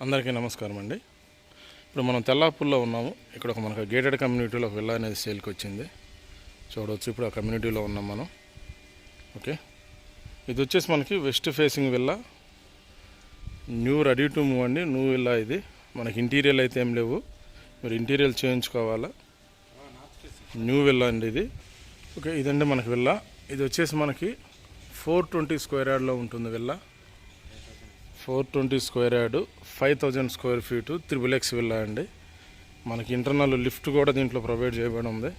అందరికీ నమస్కారం అండి. ఇప్పుడు మనం తెల్లాపూర్లో ఉన్నాము. ఇక్కడ మనకు గేటెడ్ కమ్యూనిటీలో ఒక విల్లా అనేది సేల్కి వచ్చింది. చూడవచ్చు, ఇప్పుడు ఆ కమ్యూనిటీలో ఉన్నాం మనం. ఓకే, ఇది వచ్చేసి మనకి west facing villa, new ready to move అండి. న్యూ విల్లా ఇది. మనకి ఇంటీరియర్ అయితే ఏం లేవు, మీరు ఇంటీరియర్ చేయించుకోవాలా. న్యూ విల్లా అండి ఇది. ఓకే, ఇదండి మనకి విల్లా. ఇది వచ్చేసి మనకి 420 స్క్వేర్ యార్డ్లో ఉంటుంది villa. 420 square yard, 5000 square feet, XXX villa అండి. మనకి ఇంటర్నల్ లిఫ్ట్ కూడా దీంట్లో ప్రొవైడ్ చేయబడి ఉంది.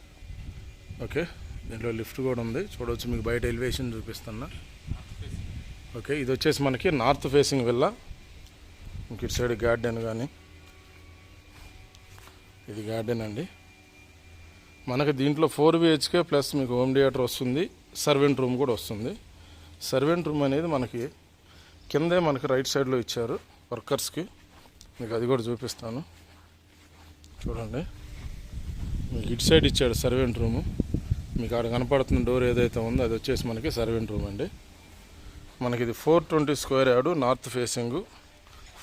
ఓకే, దీంట్లో లిఫ్ట్ కూడా ఉంది. చూడవచ్చు, మీకు బయట ఎలివేషన్ చూపిస్తున్నా. ఓకే, ఇది వచ్చేసి మనకి నార్త్ ఫేసింగ్ విల్లా. మీకు ఇటు సైడ్ గార్డెన్ కానీ, ఇది గార్డెన్ అండి. మనకి దీంట్లో 4 BHK ప్లస్ మీకు హోమ్ థియేటర్ వస్తుంది, సర్వెంట్ రూమ్ కూడా వస్తుంది. సర్వెంట్ రూమ్ అనేది మనకి కిందే మనకి రైట్ సైడ్లో ఇచ్చారు వర్కర్స్కి. మీకు అది కూడా చూపిస్తాను, చూడండి. మీకు ఇటు సైడ్ ఇచ్చాడు సర్వెంట్ రూము. మీకు ఆడ కనపడుతున్న డోర్ ఏదైతే ఉందో అది వచ్చేసి మనకి సర్వెంట్ రూమ్ అండి. మనకి ఇది 420 square yard, north facing,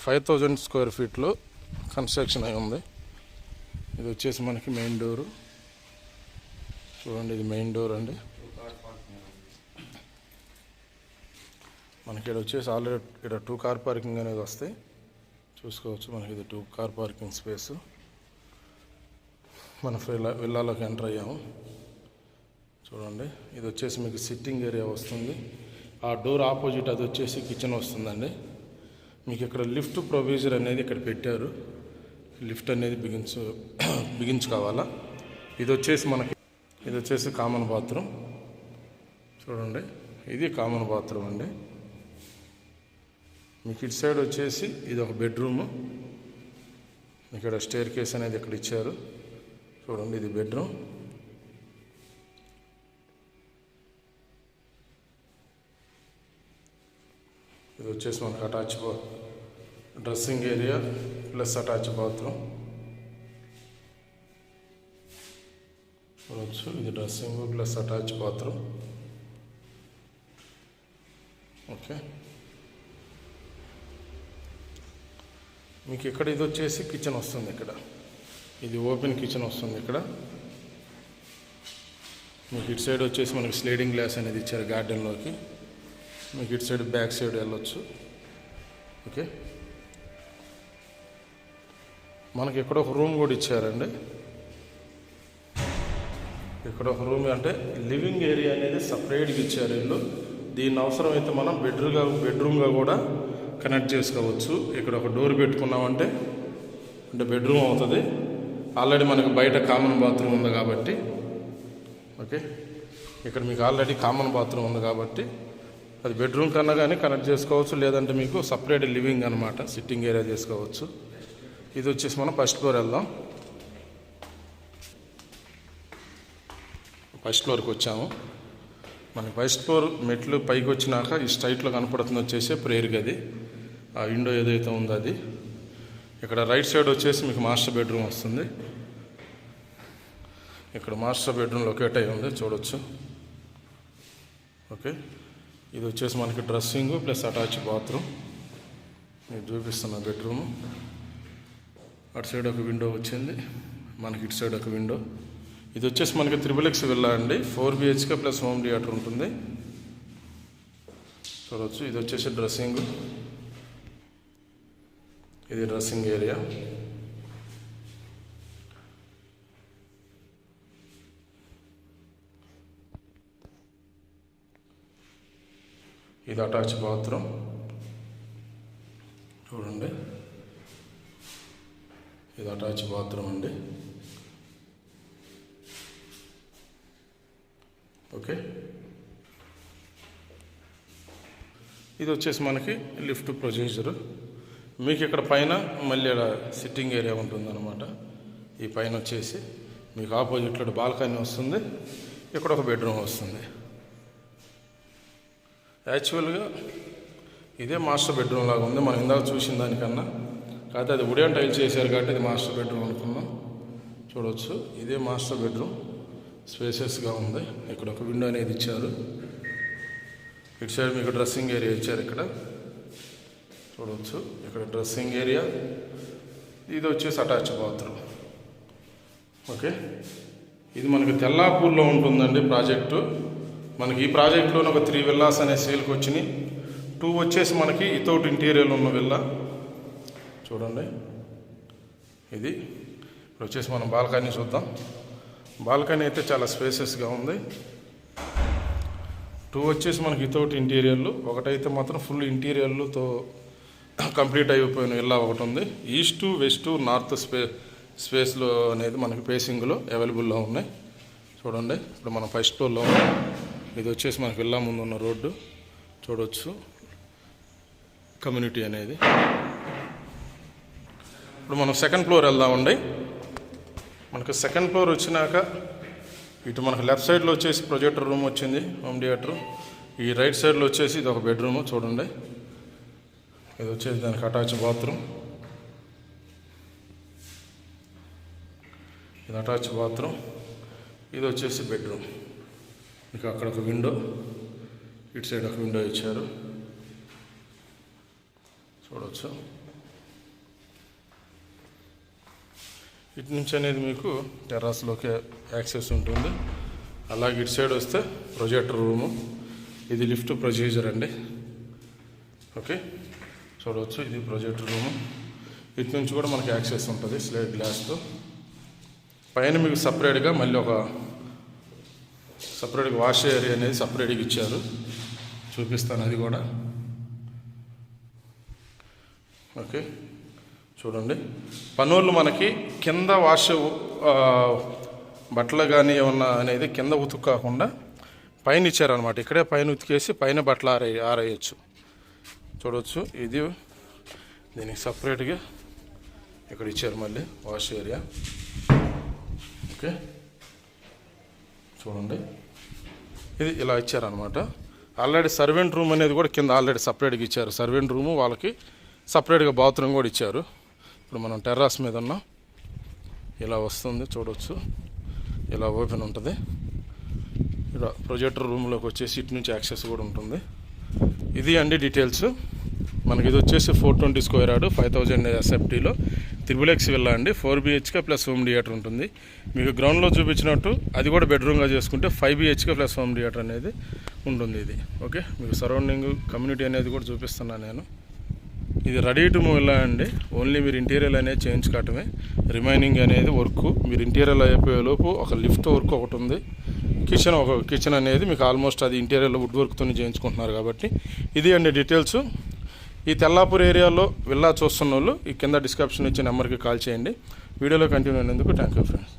5000 square ఫీట్లో కన్స్ట్రక్షన్ అయి ఉంది. ఇది వచ్చేసి మనకి మెయిన్ డోరు. చూడండి, ఇది మెయిన్ డోర్ అండి. మనకి ఇక్కడ వచ్చేసి ఆల్రెడీ ఇక్కడ 2 కార్ పార్కింగ్ అనేది వస్తాయి, చూసుకోవచ్చు. మనకి ఇది 2 కార్ పార్కింగ్ స్పేసు. మన విల్లాలోకి ఎంటర్ అయ్యాము. చూడండి, ఇది వచ్చేసి మీకు సిట్టింగ్ ఏరియా వస్తుంది. ఆ డోర్ ఆపోజిట్ అది వచ్చేసి కిచెన్ వస్తుందండి. మీకు ఇక్కడ లిఫ్ట్ ప్రొవిజన్ అనేది ఇక్కడ పెట్టారు. లిఫ్ట్ అనేది బిగించుకోవాలా. ఇది వచ్చేసి కామన్ బాత్రూమ్. చూడండి, ఇది కామన్ బాత్రూమ్ అండి. మీకు ఇటు సైడ్ వచ్చేసి ఇది ఒక బెడ్రూము. ఇక్కడ స్టేర్ కేస్ అనేది ఇక్కడ ఇచ్చారు. చూడండి, ఇది బెడ్రూమ్. ఇది వచ్చేసి మనకు attach dressing area plus attach bathroom. చూడవచ్చు, ఇది dressing plus attach bathroom. Okay, మీకు ఇక్కడ ఇది వచ్చేసి కిచెన్ వస్తుంది. ఇక్కడ ఇది ఓపెన్ కిచెన్ వస్తుంది. ఇక్కడ మీకు ఇటు సైడ్ వచ్చేసి మనకి స్లైడింగ్ గ్లాస్ అనేది ఇచ్చారు గార్డెన్లోకి. మీకు ఇటు సైడ్ బ్యాక్ సైడ్ వెళ్ళొచ్చు. ఓకే, మనకి ఇక్కడ ఒక రూమ్ కూడా ఇచ్చారండి. ఇక్కడ ఒక రూమ్ అంటే లివింగ్ ఏరియా అనేది సపరేట్గా ఇచ్చారు వీళ్ళు. దీన్ని అవసరమైతే మనం బెడ్రూమ్గా కూడా కనెక్ట్ చేసుకోవచ్చు. ఇక్కడ ఒక డోర్ పెట్టుకున్నామంటే బెడ్రూమ్ అవుతుంది. ఆల్రెడీ మనకు బయట కామన్ బాత్రూమ్ ఉంది కాబట్టి, ఓకే, ఇక్కడ మీకు ఆల్రెడీ కామన్ బాత్రూమ్ ఉంది కాబట్టి అది బెడ్రూమ్ కన్నా కానీ కనెక్ట్ చేసుకోవచ్చు. లేదంటే మీకు సపరేట్ లివింగ్ అనమాట, సిట్టింగ్ ఏరియా చేసుకోవచ్చు. ఇది వచ్చేసి మనం ఫస్ట్ ఫ్లోర్ వెళ్దాం. ఫస్ట్ ఫ్లోర్కి వచ్చాము. మనకి ఫస్ట్ ఫ్లోర్ మెట్లు పైకి వచ్చినాక ఈ స్ట్రైట్లో కనపడుతుంది వచ్చేసి ప్రేయర్ గది. ఆ విండో ఏదైతే ఉందో అది. ఇక్కడ రైట్ సైడ్ వచ్చేసి మీకు మాస్టర్ బెడ్రూమ్ వస్తుంది. ఇక్కడ మాస్టర్ బెడ్రూమ్ లొకేట్ అయి ఉంది, చూడవచ్చు. ఓకే, ఇది వచ్చేసి మనకి డ్రెస్సింగ్ ప్లస్ అటాచ్ బాత్రూమ్. మీకు చూపిస్తున్న బెడ్రూము. అటు సైడ్ ఒక విండో వచ్చింది, మనకి ఇటు సైడ్ ఒక విండో. ఇది వచ్చేసి మనకి XXX విల్లా అండి. 4 BHK ప్లస్ హోమ్ థియేటర్ ఉంటుంది, చూడవచ్చు. ఇది వచ్చేసి డ్రెస్సింగ్, ఇది డ్రెస్సింగ్ ఏరియా. ఇది అటాచ్ బాత్రూమ్. చూడండి, ఇది అటాచ్ బాత్రూమ్ అండి. ఓకే, ఇది వచ్చేసి మనకి లిఫ్ట్ ప్రొసీజరు. మీకు ఇక్కడ పైన మళ్ళీ ఇక్కడ సిట్టింగ్ ఏరియా ఉంటుందన్నమాట. ఈ పైన వచ్చేసి మీకు ఆపోజిట్లో బాల్కనీ వస్తుంది. ఇక్కడ ఒక బెడ్రూమ్ వస్తుంది. యాక్చువల్గా ఇదే మాస్టర్ బెడ్రూమ్ లాగా ఉంది మనం ఇందాక చూసిన దానికన్నా. కాకపోతే అది వుడెన్ టైల్స్ చేశారు కాబట్టి ఇది మాస్టర్ బెడ్రూమ్ అనుకున్నాం. చూడవచ్చు, ఇదే మాస్టర్ బెడ్రూమ్. స్పేసెస్గా ఉంది. ఇక్కడ ఒక విండో అనేది ఇచ్చారు. ఇటు సైడ్ మీకు డ్రెస్సింగ్ ఏరియా ఇచ్చారు. ఇక్కడ చూడవచ్చు. ఇక్కడ డ్రెస్సింగ్ ఏరియా, ఇది వచ్చేసి అటాచ్ బాత్రూమ్. ఓకే, ఇది మనకి తెల్లాపూర్లో ఉంటుందండి ప్రాజెక్టు. మనకి ఈ ప్రాజెక్టులోనే ఒక 3 విల్లాస్ అనే సేల్కి వచ్చినాయి. 2 వచ్చేసి మనకి వితౌట్ ఇంటీరియర్ ఉన్న విల్లా చూడండి. ఇది ఇప్పుడు వచ్చేసి మనం బాల్కనీ చూద్దాం. బాల్కనీ అయితే చాలా స్పేసెస్గా ఉంది. 2 వచ్చేసి మనకి వితౌట్ ఇంటీరియర్లు, ఒకటైతే మాత్రం ఫుల్ ఇంటీరియర్లతో కంప్లీట్ అయిపోయిన విల్లా ఒకటి ఉంది. ఈస్ట్, వెస్ట్, నార్త్ స్పేస్లో అనేది మనకి పేసింగ్లో అవైలబుల్లో ఉన్నాయి. చూడండి, ఇప్పుడు మనం ఫస్ట్ ఫ్లోర్లో ఉన్నాం. ఇది వచ్చేసి మనకి విల్లా ముందు ఉన్న రోడ్డు చూడవచ్చు, కమ్యూనిటీ అనేది. ఇప్పుడు మనం సెకండ్ ఫ్లోర్ వెళ్దామండి. మనకు సెకండ్ ఫ్లోర్ వచ్చినాక ఇటు మనకు లెఫ్ట్ సైడ్లో వచ్చేసి ప్రొజెక్టర్ రూమ్ వచ్చింది, హోమ్ థియేటర్. ఈ రైట్ సైడ్లో వచ్చేసి ఇది ఒక బెడ్రూమ్ చూడండి. ఇది వచ్చేసి దానికి అటాచ్ బాత్రూమ్. ఇది అటాచ్ బాత్రూమ్, ఇది వచ్చేసి బెడ్రూమ్. ఇక అక్కడ ఒక విండో, ఇటు సైడ్ ఒక విండో ఇచ్చారు చూడవచ్చు. ఇటు నుంచి అనేది మీకు టెర్రస్లోకి యాక్సెస్ ఉంటుంది. అలాగే ఇటు సైడ్ వస్తే ప్రొజెక్టర్ రూము, ఇది లిఫ్ట్ ప్రొసీజర్ అండి. ఓకే, చూడవచ్చు, ఇది ప్రొజెక్టర్ రూము. ఇటు నుంచి కూడా మనకి యాక్సెస్ ఉంటుంది స్లేట్ గ్లాస్తో. పైన మీకు సపరేట్గా మళ్ళీ ఒక సపరేట్గా వాష్ ఏరియా అనేది సపరేట్గా ఇచ్చారు, చూపిస్తాను అది కూడా. ఓకే, చూడండి, పనోళ్ళు మనకి కింద వాష్ బట్టలు కానీ ఏమన్నా అనేది కింద ఉతుక్కాకుండా పైన ఇచ్చారనమాట. ఇక్కడే పైన ఉతికేసి పైన బట్టలు ఆరేయచ్చు చూడవచ్చు. ఇది దీనికి సపరేట్గా ఇక్కడ ఇచ్చారు మళ్ళీ వాష్ ఏరియా. ఓకే, చూడండి, ఇది ఇలా ఇచ్చారనమాట. ఆల్రెడీ సర్వెంట్ రూమ్ అనేది కూడా కింద ఆల్రెడీ సపరేట్గా ఇచ్చారు. సర్వెంట్ రూము వాళ్ళకి సపరేట్గా బాత్రూమ్ కూడా ఇచ్చారు. ఇప్పుడు మనం టెర్రస్ మీద ఉన్నాం. ఇలా వస్తుంది చూడవచ్చు, ఇలా ఓపెన్ ఉంటుంది. ఇలా ప్రొజెక్టర్ రూమ్లోకి వచ్చేసి ఇటు నుంచి యాక్సెస్ కూడా ఉంటుంది. ఇది అండి డీటెయిల్స్. మనకి ఇది వచ్చేసి 420 స్క్వేర్ యార్డ్, 5000 SFTలో త్రిబుల్ విల్లా అండి. 4 BHK ప్లస్ హోమ్ థియేటర్ ఉంటుంది. మీకు గ్రౌండ్లో చూపించినట్టు అది కూడా బెడ్రూమ్గా చేసుకుంటే 5 BHK ప్లస్ హోమ్ థియేటర్ అనేది ఉంటుంది ఇది. ఓకే, మీకు సరౌండింగ్ కమ్యూనిటీ అనేది కూడా చూపిస్తున్నాను నేను. ఇది రెడీ టు మూవ్ విల్లా అండి. ఓన్లీ మీరు ఇంటీరియర్ అనేది చేయించుకోవటమే, రిమైనింగ్ అనేది వర్క్. మీరు ఇంటీరియర్ అయిపోయేలోపు ఒక లిఫ్ట్ వర్క్ ఒకటి ఉంది, కిచెన్ అనేది మీకు ఆల్మోస్ట్ అది ఇంటీరియర్లో వుడ్ వర్క్తో చేయించుకుంటున్నారు కాబట్టి. ఇది అండి డీటెయిల్స్. ఈ తెల్లాపూర్ ఏరియాలో విల్లా చూస్తున్న వాళ్ళు ఈ కింద డిస్క్రిప్షన్ ఇచ్చే నెంబర్కి కాల్ చేయండి. వీడియోలో కంటిన్యూ అయినందుకు థ్యాంక్ యూ ఫ్రెండ్స్.